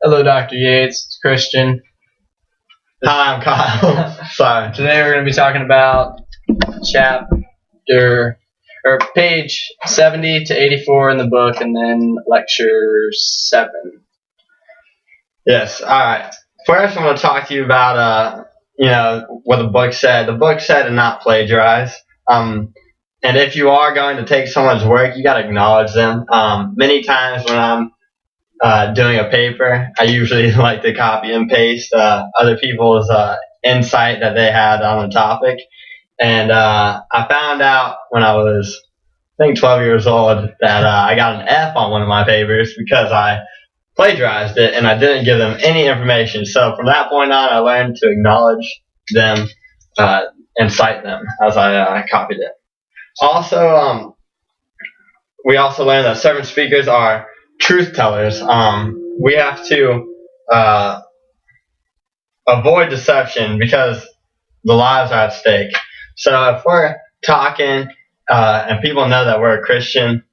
Hello, Dr. Yates. It's Christian. Hi, I'm Kyle. Sorry. Today we're going to be talking about page 70 to 84 in the book, and then lecture 7. Yes. All right. First, I'm going to talk to you about what the book said. The book said to not plagiarize. And if you are going to take someone's work, you got to acknowledge them. Many times when I'm doing a paper, I usually like to copy and paste other people's insight that they had on the topic. And I found out when I was, I think, 12 years old that I got an F on one of my papers because I plagiarized it and I didn't give them any information. So from that point on, I learned to acknowledge them and cite them as I copied it. Also, we also learned that servant speakers are truth tellers. We have to avoid deception because the lives are at stake. So if we're talking and people know that we're a Christian,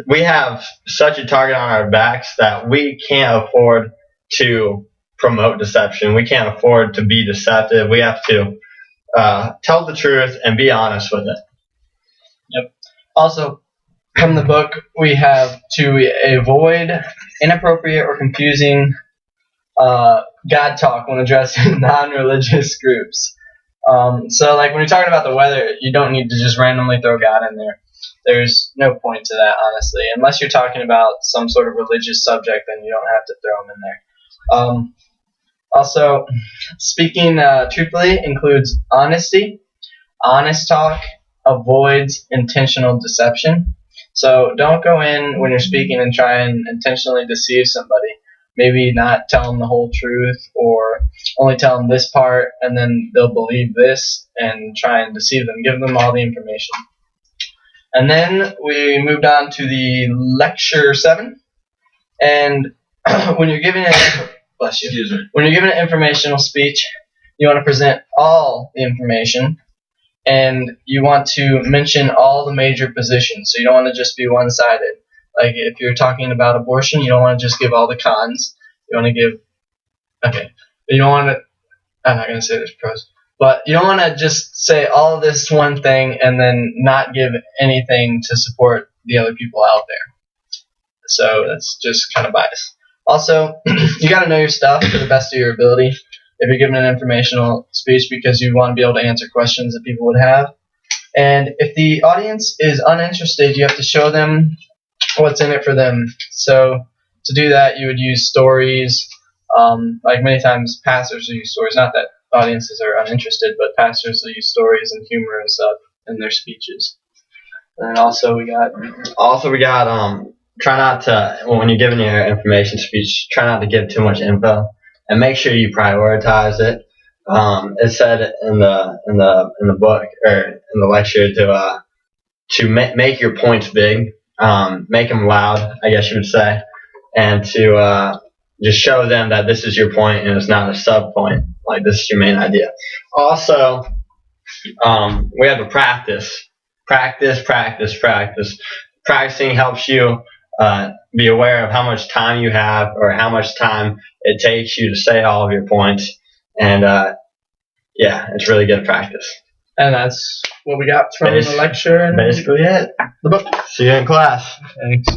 we have such a target on our backs that we can't afford to promote deception. We can't afford to be deceptive. We have to tell the truth and be honest with it. Yep. Also, from the book, we have to avoid inappropriate or confusing God talk when addressing non-religious groups. So, like when you're talking about the weather, you don't need to just randomly throw God in there. There's no point to that, honestly. Unless you're talking about some sort of religious subject, then you don't have to throw them in there. Also, speaking truthfully includes honesty. Honest talk avoids intentional deception. So don't go in when you're speaking and try and intentionally deceive somebody. Maybe not tell them the whole truth, or only tell them this part, and then they'll believe this and try and deceive them. Give them all the information. And then we moved on to the lecture 7. And when you're giving when you're giving an informational speech, you want to present all the information, and you want to mention all the major positions. So you don't want to just be one-sided. Like if you're talking about abortion, you don't want to just give all the cons. You want to give, you don't want to, I'm not going to say there's pros, but you don't want to just say all of this one thing and then not give anything to support the other people out there. So that's just kind of biased. Also, you got to know your stuff to the best of your ability if you're giving an informational speech, because you want to be able to answer questions that people would have. And if the audience is uninterested, you have to show them what's in it for them. So to do that, you would use stories. Like many times pastors will use stories. Not that audiences are uninterested, but pastors will use stories and humor and stuff in their speeches. And also we got try not to, when you're giving your information speech, try not to give too much info and make sure you prioritize it. It said in the book, or in the lecture, to make your points big, make them loud, I guess you would say, and to just show them that this is your point and it's not a sub point, like this is your main idea. Also, we have to practice. Practicing helps you be aware of how much time you have, or how much time it takes you to say all of your points, and it's really good practice. And that's what we got from the lecture. And basically it. The book. See you in class. Thanks.